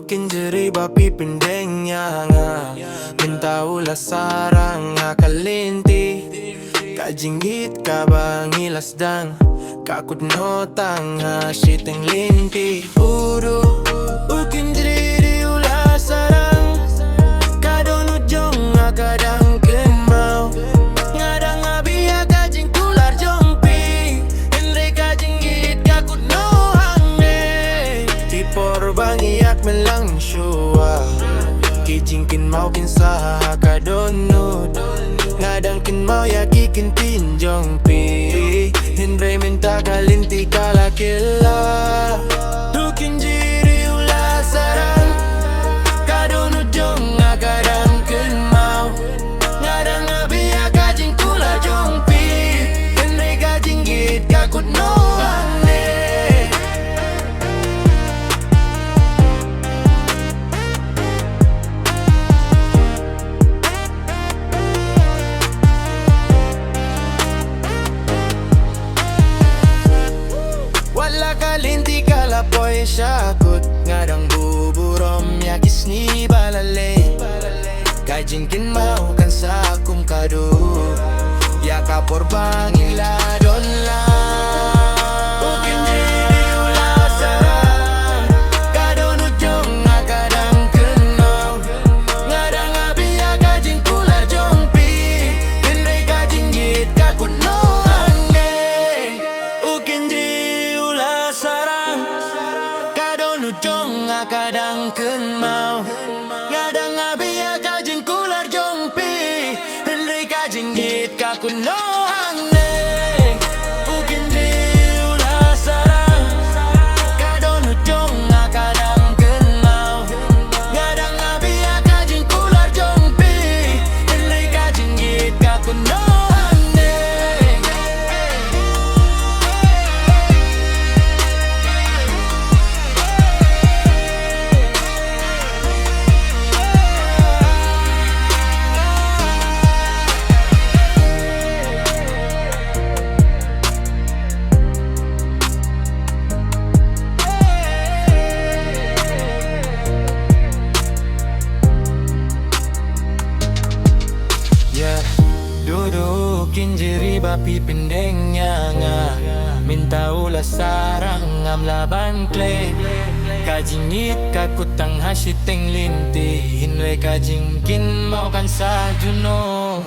kinjeri ba pipindengnya nga minta ula sarang nga kalinti kajingit ka ba ngilasdang kakudnotang nga siteng linti uro kinjeri ula sarang kadonujong nga kadang kemau ngadang abia kajing kular jongpi henre kajingit kakudno hangne tipor bangiyak melang syua kijingkin mau kinsa kadonut ngadang kin mau ya kikin tinjong pi henre minta kalinti kalakila dukin jiri ula sarang kadonut jong kadang kin mau ngadang abia kajing kula jong pi henre kajinggit kakut no ane wala kalinti kalapoy syakot ngadang buburom yakis ni balale kajingkin mau kan sakum kadu ya kapor bangila don la ukin jiri ula sarang kadonu jong kadang kenau ngadang abia kajing kula jongpi henre kajinggit kakut no ane ukin jiri ula sarang kadonu jong kadang kenau ngadang abia kajing kular jongpi henre kajinggit kakut no ane ukin jiri ula sarang kadonu jong kadang kenau ngadang abia kajing kular jongpi henre kajinggit kakut no ane dudukin jiri ba pipindengnya nga minta ula sarang ngam laban kle kajingit kakutang hasiteng linti hinre kajingkin mau kan sa juno